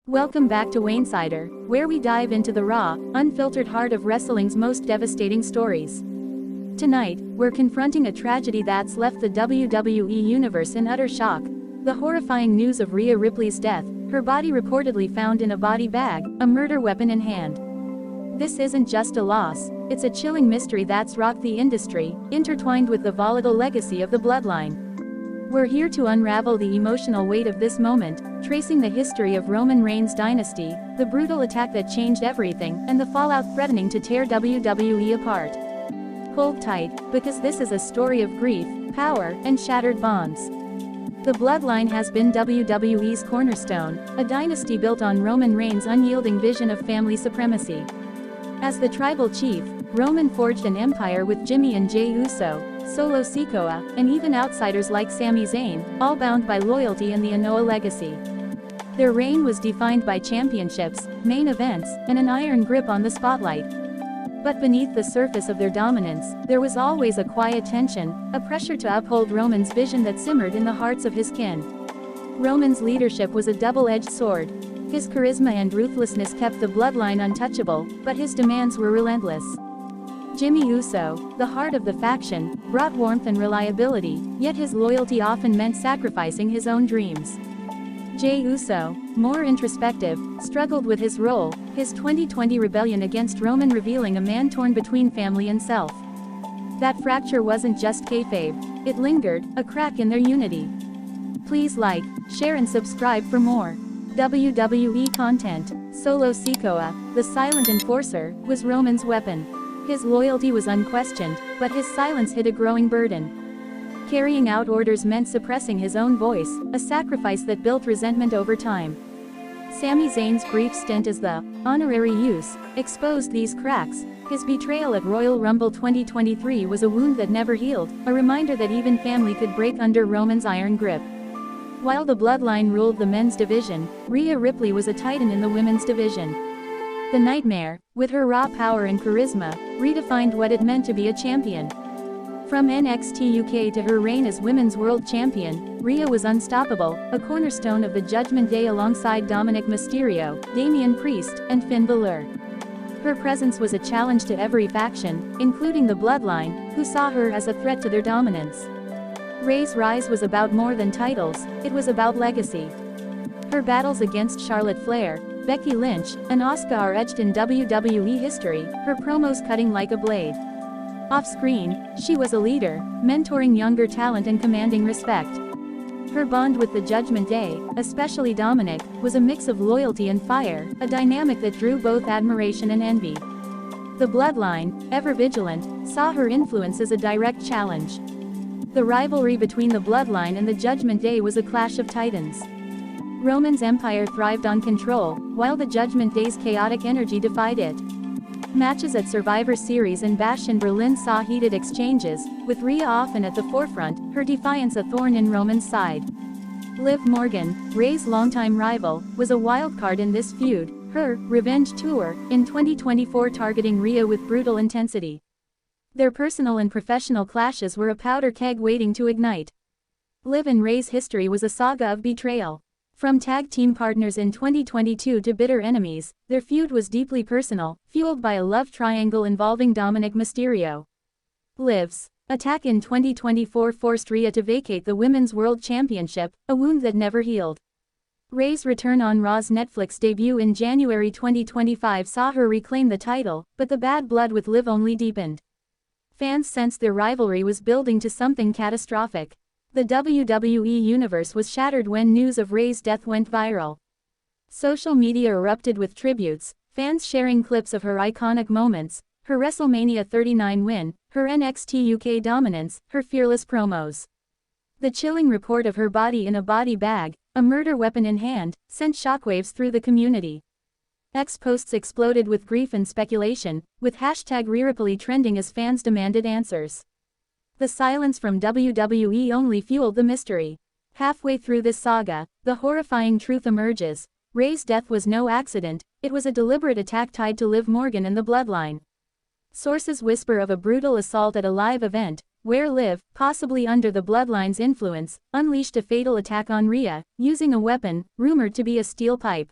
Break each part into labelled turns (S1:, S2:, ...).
S1: Welcome back to Wainsider, where we dive into the raw, unfiltered heart of wrestling's most devastating stories. Tonight, we're confronting a tragedy that's left the WWE Universe in utter shock. The horrifying news of Rhea Ripley's death, her body reportedly found in a body bag, a murder weapon in hand. This isn't just a loss, it's a chilling mystery that's rocked the industry, intertwined with the volatile legacy of the bloodline. We're here to unravel the emotional weight of this moment, tracing the history of Roman Reigns' dynasty, the brutal attack that changed everything, and the fallout threatening to tear WWE apart. Hold tight, because this is a story of grief, power, and shattered bonds. The bloodline has been WWE's cornerstone, a dynasty built on Roman Reigns' unyielding vision of family supremacy. As the tribal chief, Roman forged an empire with Jimmy and Jey Uso, Solo Sikoa, and even outsiders like Sami Zayn, all bound by loyalty and the Anoa legacy. Their reign was defined by championships, main events, and an iron grip on the spotlight. But beneath the surface of their dominance, there was always a quiet tension, a pressure to uphold Roman's vision that simmered in the hearts of his kin. Roman's leadership was a double-edged sword. His charisma and ruthlessness kept the bloodline untouchable, but his demands were relentless. Jimmy Uso, the heart of the faction, brought warmth and reliability, yet his loyalty often meant sacrificing his own dreams. Jey Uso, more introspective, struggled with his role, his 2020 rebellion against Roman revealing a man torn between family and self. That fracture wasn't just kayfabe, it lingered, a crack in their unity. Please like, share and subscribe for more WWE content. Solo Sikoa, the silent enforcer, was Roman's weapon. His loyalty was unquestioned, but his silence hid a growing burden. Carrying out orders meant suppressing his own voice, a sacrifice that built resentment over time. Sami Zayn's brief stint as the honorary use exposed these cracks. His betrayal at Royal Rumble 2023 was a wound that never healed, a reminder that even family could break under Roman's iron grip. While the bloodline ruled the men's division, Rhea Ripley was a titan in the women's division. The Nightmare, with her raw power and charisma, redefined what it meant to be a champion. From NXT UK to her reign as Women's World Champion, Rhea was unstoppable, a cornerstone of the Judgment Day alongside Dominic Mysterio, Damian Priest, and Finn Balor. Her presence was a challenge to every faction, including the Bloodline, who saw her as a threat to their dominance. Rhea's rise was about more than titles, it was about legacy. Her battles against Charlotte Flair, Becky Lynch, and Asuka are etched in WWE history, her promos cutting like a blade. Off-screen, she was a leader, mentoring younger talent and commanding respect. Her bond with the Judgment Day, especially Dominic, was a mix of loyalty and fire, a dynamic that drew both admiration and envy. The Bloodline, ever vigilant, saw her influence as a direct challenge. The rivalry between the Bloodline and the Judgment Day was a clash of titans. Roman's empire thrived on control, while the Judgment Day's chaotic energy defied it. Matches at Survivor Series and Bash in Berlin saw heated exchanges, with Rhea often at the forefront, her defiance a thorn in Roman's side. Liv Morgan, Rhea's longtime rival, was a wildcard in this feud, her revenge tour in 2024 targeting Rhea with brutal intensity. Their personal and professional clashes were a powder keg waiting to ignite. Liv and Rhea's history was a saga of betrayal. From tag team partners in 2022 to bitter enemies, their feud was deeply personal, fueled by a love triangle involving Dominic Mysterio. Liv's attack in 2024 forced Rhea to vacate the Women's World Championship, a wound that never healed. Rhea's return on Raw's Netflix debut in January 2025 saw her reclaim the title, but the bad blood with Liv only deepened. Fans sensed their rivalry was building to something catastrophic. The WWE Universe was shattered when news of Rhea's death went viral. Social media erupted with tributes, fans sharing clips of her iconic moments, her WrestleMania 39 win, her NXT UK dominance, her fearless promos. The chilling report of her body in a body bag, a murder weapon in hand, sent shockwaves through the community. X posts exploded with grief and speculation, with hashtag Rhea Ripley trending as fans demanded answers. The silence from WWE only fueled the mystery. Halfway through this saga, the horrifying truth emerges. Rhea's death was no accident, it was a deliberate attack tied to Liv Morgan and the Bloodline. Sources whisper of a brutal assault at a live event, where Liv, possibly under the Bloodline's influence, unleashed a fatal attack on Rhea, using a weapon, rumored to be a steel pipe.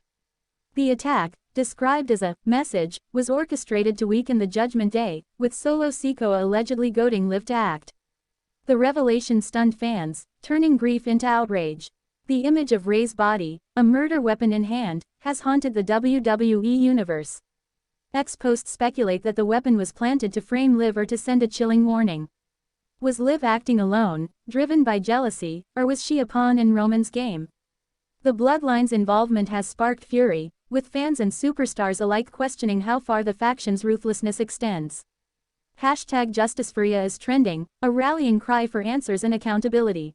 S1: The attack, described as a message, was orchestrated to weaken the Judgment Day, with Solo Sikoa allegedly goading Liv to act. The revelation stunned fans, turning grief into outrage. The image of Rhea's body, a murder weapon in hand, has haunted the WWE Universe. Ex-posts speculate that the weapon was planted to frame Liv or to send a chilling warning. Was Liv acting alone, driven by jealousy, or was she a pawn in Roman's game? The Bloodline's involvement has sparked fury, with fans and superstars alike questioning how far the faction's ruthlessness extends. #JusticeForRhea is trending, a rallying cry for answers and accountability.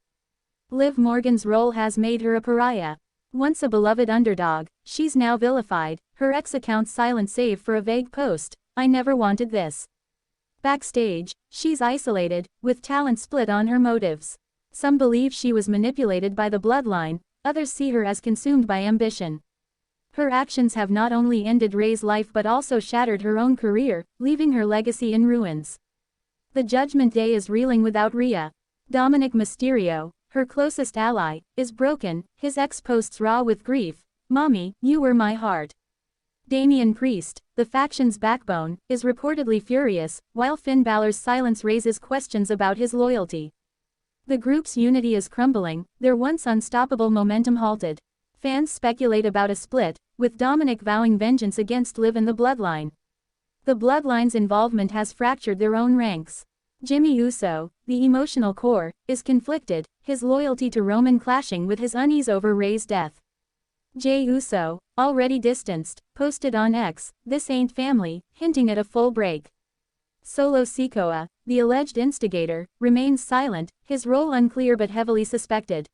S1: Liv Morgan's role has made her a pariah. Once a beloved underdog, she's now vilified, her ex-account's silent save for a vague post, "I never wanted this." Backstage, she's isolated, with talent split on her motives. Some believe she was manipulated by the Bloodline, others see her as consumed by ambition. Her actions have not only ended Rhea's life but also shattered her own career, leaving her legacy in ruins. The Judgment Day is reeling without Rhea. Dominic Mysterio, her closest ally, is broken, his ex-posts raw with grief. "Mommy, you were my heart." Damian Priest, the faction's backbone, is reportedly furious, while Finn Balor's silence raises questions about his loyalty. The group's unity is crumbling, their once unstoppable momentum halted. Fans speculate about a split, with Dominic vowing vengeance against Liv and the Bloodline. The Bloodline's involvement has fractured their own ranks. Jimmy Uso, the emotional core, is conflicted, his loyalty to Roman clashing with his unease over Rhea's death. Jey Uso, already distanced, posted on X, "This ain't family," hinting at a full break. Solo Sikoa, the alleged instigator, remains silent, his role unclear but heavily suspected.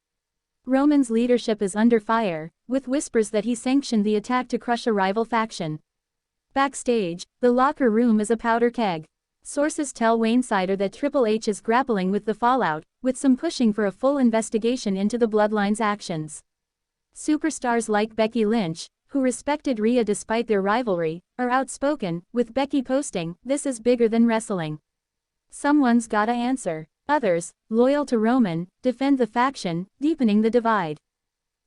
S1: Roman's leadership is under fire, with whispers that he sanctioned the attack to crush a rival faction. Backstage, the locker room is a powder keg. Sources tell Wayne-Sider that Triple H is grappling with the fallout, with some pushing for a full investigation into the Bloodline's actions. Superstars like Becky Lynch, who respected Rhea despite their rivalry, are outspoken, with Becky posting, "This is bigger than wrestling. Someone's gotta answer." Others, loyal to Roman, defend the faction, deepening the divide.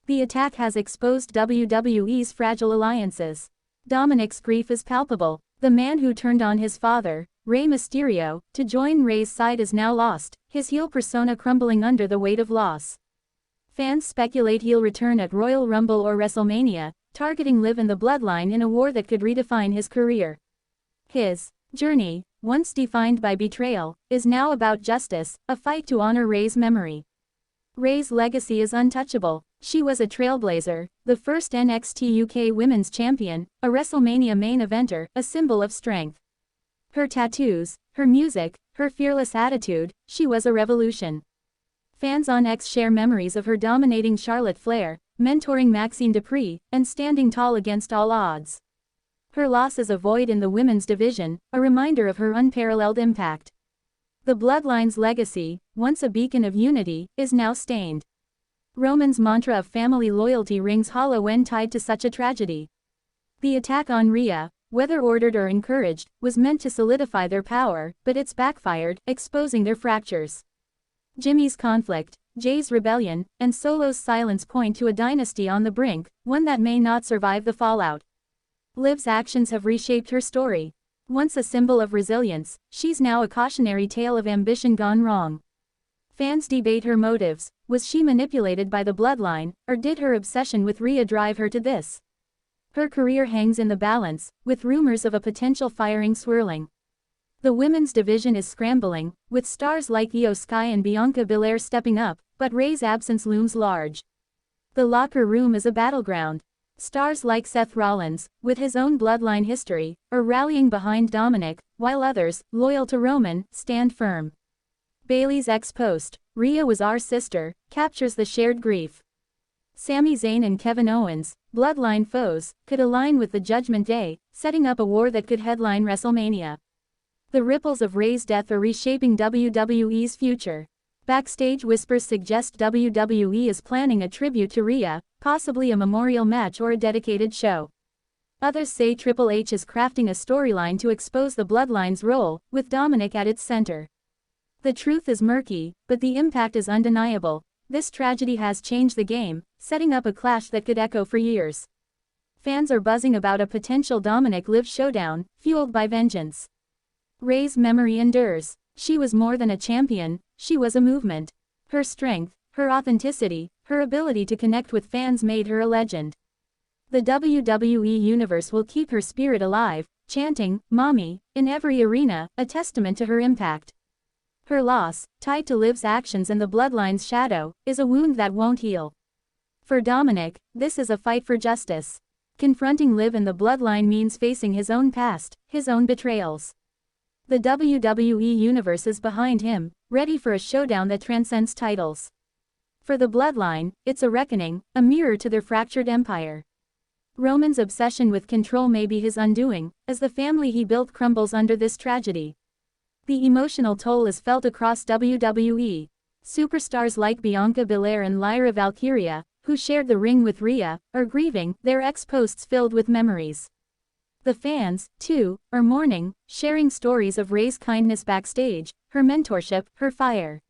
S1: The attack has exposed WWE's fragile alliances. Dominic's grief is palpable. The man who turned on his father, Rey Mysterio, to join Rey's side is now lost, his heel persona crumbling under the weight of loss. Fans speculate he'll return at Royal Rumble or WrestleMania, targeting Liv and the Bloodline in a war that could redefine his career. His journey, once defined by betrayal, is now about justice, a fight to honor Rey's memory. Rey's legacy is untouchable. She was a trailblazer, the first NXT UK Women's Champion, a WrestleMania main eventer, a symbol of strength. Her tattoos, her music, her fearless attitude, she was a revolution. Fans on X share memories of her dominating Charlotte Flair, mentoring Maxine Dupree, and standing tall against all odds. Her loss is a void in the women's division, a reminder of her unparalleled impact. The Bloodline's legacy, once a beacon of unity, is now stained. Roman's mantra of family loyalty rings hollow when tied to such a tragedy. The attack on Rhea, whether ordered or encouraged, was meant to solidify their power, but it's backfired, exposing their fractures. Jimmy's conflict, Jay's rebellion, and Solo's silence point to a dynasty on the brink, one that may not survive the fallout. Liv's actions have reshaped her story. Once a symbol of resilience, she's now a cautionary tale of ambition gone wrong. Fans debate her motives. Was she manipulated by the Bloodline, or did her obsession with Rhea drive her to this? Her career hangs in the balance, with rumors of a potential firing swirling. The women's division is scrambling, with stars like Io Sky and Bianca Belair stepping up, but Rey's absence looms large. The locker room is a battleground. Stars like Seth Rollins, with his own Bloodline history, are rallying behind Dominic, while others, loyal to Roman, stand firm. Bayley's ex-post, "Rhea was our sister," captures the shared grief. Sami Zayn and Kevin Owens, Bloodline foes, could align with the Judgment Day, setting up a war that could headline WrestleMania. The ripples of Rey's death are reshaping WWE's future. Backstage whispers suggest WWE is planning a tribute to Rhea, possibly a memorial match or a dedicated show. Others say Triple H is crafting a storyline to expose the Bloodline's role, with Dominic at its center. The truth is murky, but the impact is undeniable. This tragedy has changed the game, setting up a clash that could echo for years. Fans are buzzing about a potential Dominic Liv showdown, fueled by vengeance. Rhea's memory endures. She was more than a champion, she was a movement. Her strength, her authenticity, her ability to connect with fans made her a legend. The WWE Universe will keep her spirit alive, chanting, "Mommy," in every arena, a testament to her impact. Her loss, tied to Liv's actions and the bloodline's shadow, is a wound that won't heal. For Dominic, this is a fight for justice. Confronting Liv and the bloodline means facing his own past, his own betrayals. The WWE Universe is behind him, ready for a showdown that transcends titles. For the bloodline, it's a reckoning, a mirror to their fractured empire. Roman's obsession with control may be his undoing, as the family he built crumbles under this tragedy. The emotional toll is felt across WWE. Superstars like Bianca Belair and Lyra Valkyria, who shared the ring with Rhea, are grieving, their ex-posts filled with memories. The fans, too, are mourning, sharing stories of Rhea's kindness backstage, her mentorship, her fire.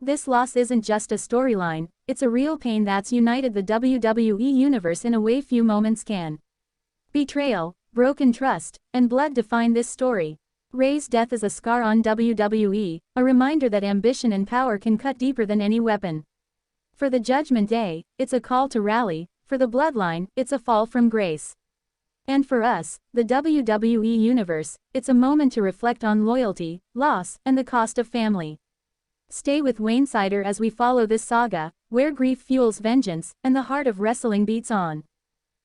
S1: This loss isn't just a storyline, it's a real pain that's united the WWE Universe in a way few moments can. Betrayal, broken trust, and blood define this story. Rhea's death is a scar on WWE, a reminder that ambition and power can cut deeper than any weapon. For the Judgment Day, it's a call to rally, for the bloodline, it's a fall from grace. And for us, the WWE Universe, it's a moment to reflect on loyalty, loss, and the cost of family. Stay with Wainsider as we follow this saga, where grief fuels vengeance, and the heart of wrestling beats on.